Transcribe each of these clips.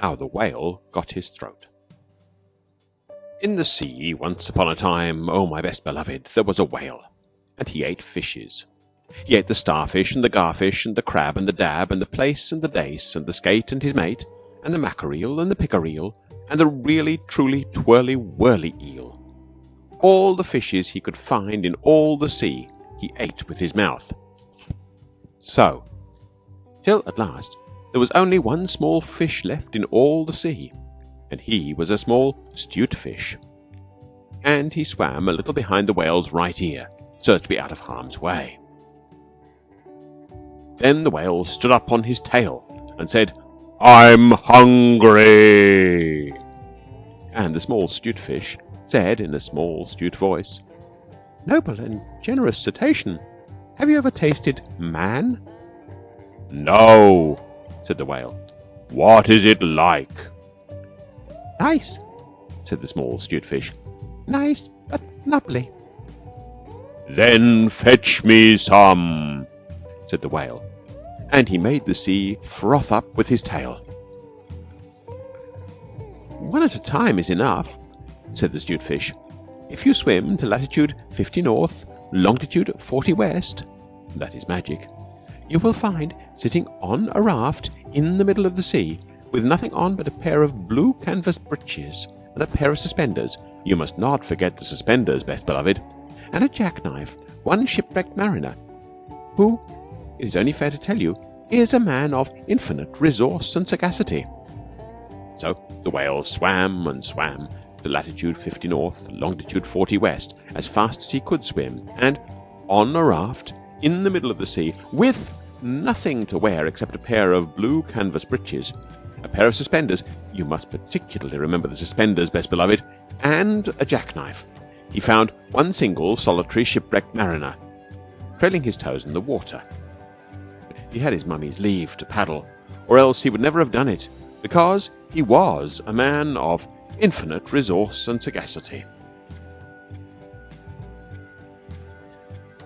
How the Whale Got His Throat. In the sea, once upon a time, oh my best beloved, there was a whale, and he ate fishes. He ate the starfish and the garfish and the crab and the dab and the plaice and the dace and the skate and his mate and the mackerel and the pickerel and the really truly twirly whirly eel. All the fishes he could find in all the sea he ate with his mouth. So, till at last there was only one small fish left in all the sea, and he was a small 'stute fish. And he swam a little behind the whale's right ear, so as to be out of harm's way. Then the whale stood up on his tail and said, "I'm hungry." And the small 'stute fish said in a small 'stute voice, "Noble and generous cetacean, have you ever tasted man?" "No," said the whale. "What is it like?" "Nice," said the small 'stute fish. "Nice, but nubbly." "Then fetch me some," said the whale, and he made the sea froth up with his tail. "One at a time is enough," said the 'stute fish. "If you swim to latitude 50 north, longitude 40 west, that is magic, you will find, sitting on a raft in the middle of the sea, with nothing on but a pair of blue canvas breeches and a pair of suspenders, you must not forget the suspenders, best beloved, and a jackknife, one shipwrecked mariner, who, it is only fair to tell you, is a man of infinite resource and sagacity." So the whale swam and swam to latitude 50 north, longitude 40 west, as fast as he could swim, and on a raft in the middle of the sea, with nothing to wear except a pair of blue canvas breeches, a pair of suspenders, you must particularly remember the suspenders, best beloved, and a jackknife, he found one single solitary shipwrecked mariner, trailing his toes in the water. He had his mummy's leave to paddle, or else he would never have done it, because he was a man of infinite resource and sagacity.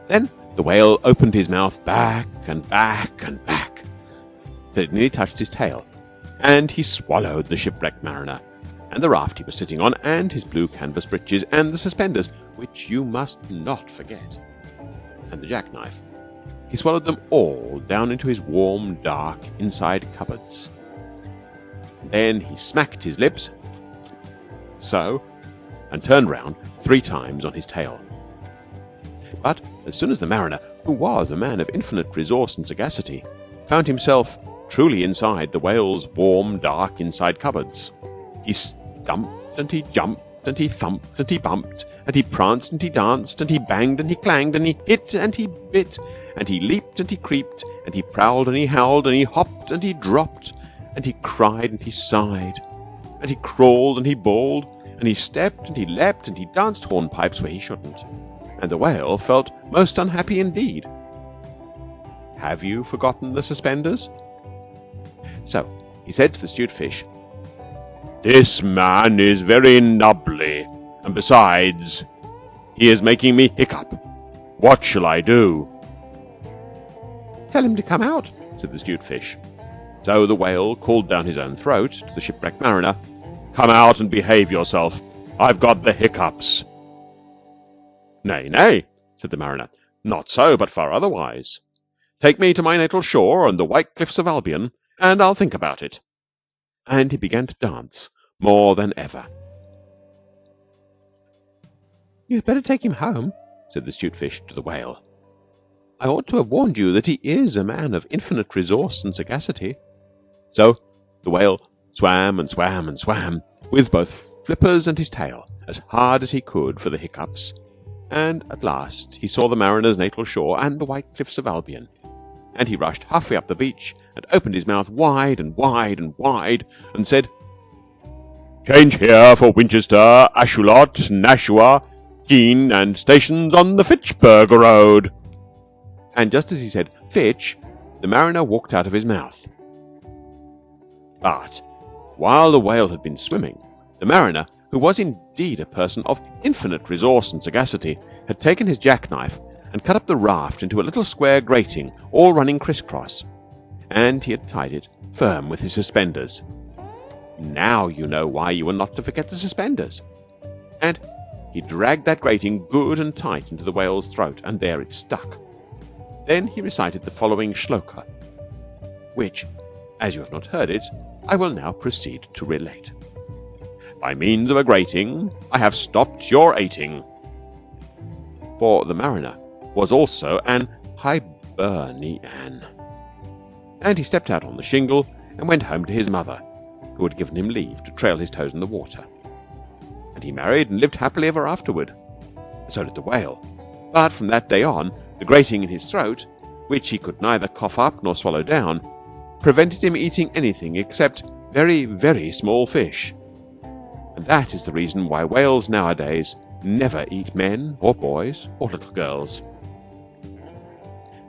Then the whale opened his mouth back and back and back, till it nearly touched his tail, and he swallowed the shipwrecked mariner, and the raft he was sitting on, and his blue canvas breeches, and the suspenders, which you must not forget, and the jackknife. He swallowed them all down into his warm, dark inside cupboards. Then he smacked his lips, so, and turned round 3 times on his tail. But as soon as the mariner, who was a man of infinite resource and sagacity, found himself truly inside the whale's warm, dark inside cupboards, he stumped and he jumped and he thumped and he bumped and he pranced and he danced and he banged and he clanged and he hit and he bit and he leaped and he creeped and he prowled and he howled and he hopped and he dropped and he cried and he sighed and he crawled and he bawled and he stepped and he leapt and he danced hornpipes where he shouldn't, and the whale felt most unhappy indeed. Have you forgotten the suspenders? So he said to the 'stute fish, "This man is very nubbly, and besides, he is making me hiccup. What shall I do?" "Tell him to come out," said the 'stute fish. So the whale called down his own throat to the shipwrecked mariner, "Come out and behave yourself. I've got the hiccups." "Nay, nay," said the mariner, "not so, but far otherwise. Take me to my natal shore and the white cliffs of Albion, and I'll think about it." And he began to dance more than ever. "You had better take him home," said the 'stute fish to the whale. "I ought to have warned you that he is a man of infinite resource and sagacity." So the whale swam and swam and swam, with both flippers and his tail, as hard as he could for the hiccups, and at last he saw the mariner's natal shore and the white cliffs of Albion, and he rushed halfway up the beach and opened his mouth wide and wide and wide and said, "Change here for Winchester, Ashuelot, Nashua, Keene, and stations on the Fitchburg Road." And just as he said "Fitch," the mariner walked out of his mouth. But while the whale had been swimming, the mariner, who was indeed a person of infinite resource and sagacity, had taken his jackknife and cut up the raft into a little square grating, all running criss-cross, and he had tied it firm with his suspenders. Now you know why you were not to forget the suspenders." And he dragged that grating good and tight into the whale's throat, and there it stuck. Then he recited the following shloka, which, as you have not heard it, I will now proceed to relate. "By means of a grating, I have stopped your eating." For the mariner was also an Hibernian. And he stepped out on the shingle and went home to his mother, who had given him leave to trail his toes in the water. And he married and lived happily ever afterward. So did the whale. But from that day on, the grating in his throat, which he could neither cough up nor swallow down, prevented him eating anything except very, very small fish. And that is the reason why whales nowadays never eat men or boys or little girls.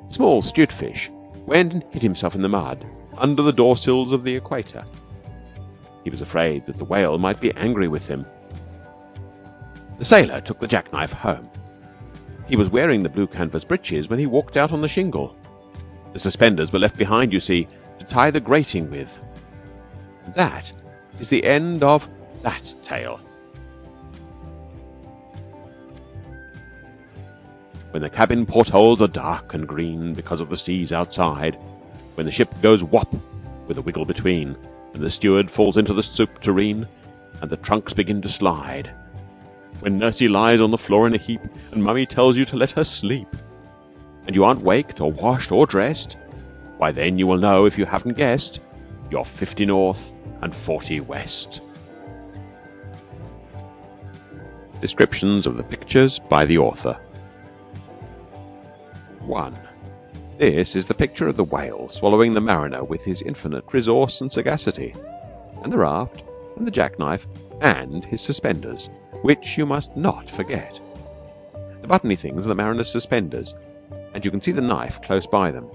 Small stutfish went and hid himself in the mud under the door-sills of the equator. He was afraid that the whale might be angry with him. The sailor took the jackknife home. He was wearing the blue canvas breeches when he walked out on the shingle. The suspenders were left behind, you see, to tie the grating with. And that is the end of that tale. When the cabin portholes are dark and green because of the seas outside, when the ship goes whop with a wiggle between, and the steward falls into the soup tureen, and the trunks begin to slide, when Nursey lies on the floor in a heap, and Mummy tells you to let her sleep, and you aren't waked or washed or dressed, why then you will know, if you haven't guessed, you're 50 north and 40 west. Descriptions of the pictures by the author. 1. This is the picture of the whale swallowing the mariner with his infinite resource and sagacity, and the raft, and the jackknife, and his suspenders, which you must not forget. The buttony things are the mariner's suspenders, and you can see the knife close by them.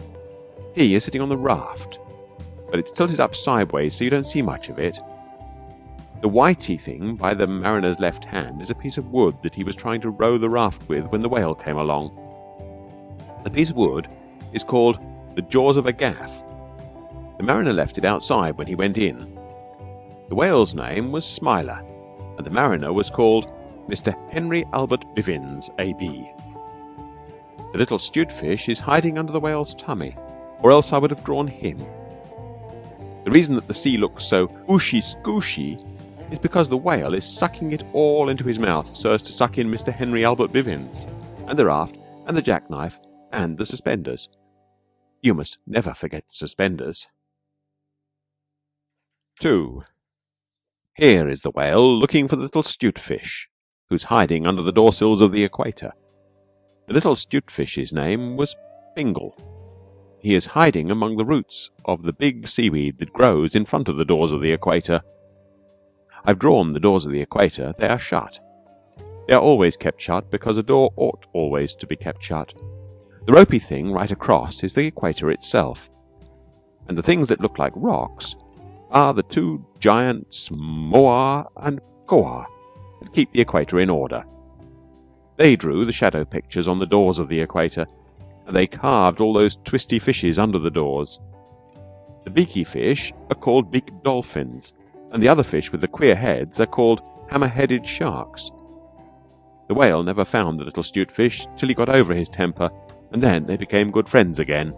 He is sitting on the raft, but it's tilted up sideways so you don't see much of it. The whitey thing by the mariner's left hand is a piece of wood that he was trying to row the raft with when the whale came along. The piece of wood is called the jaws of a gaff. The mariner left it outside when he went in. The whale's name was Smiler, and the mariner was called Mr. Henry Albert Bivins, A.B. The little stutfish is hiding under the whale's tummy, or else I would have drawn him. The reason that the sea looks so ooshy-scooshy is because the whale is sucking it all into his mouth so as to suck in Mr. Henry Albert Bivins, and the raft, and the jackknife, and the suspenders. You must never forget the suspenders. 2. Here is the whale looking for the little stutfish, who's hiding under the door-sills of the equator. The little stutefish's name was Bingle. He is hiding among the roots of the big seaweed that grows in front of the doors of the equator. I've drawn the doors of the equator. They are shut. They are always kept shut because a door ought always to be kept shut. The ropey thing right across is the equator itself, and the things that look like rocks are the two giants Moa and Koa that keep the equator in order. They drew the shadow pictures on the doors of the equator, and they carved all those twisty fishes under the doors. The beaky fish are called beak dolphins, and the other fish with the queer heads are called hammer-headed sharks. The whale never found the little stutfish till he got over his temper, and then they became good friends again.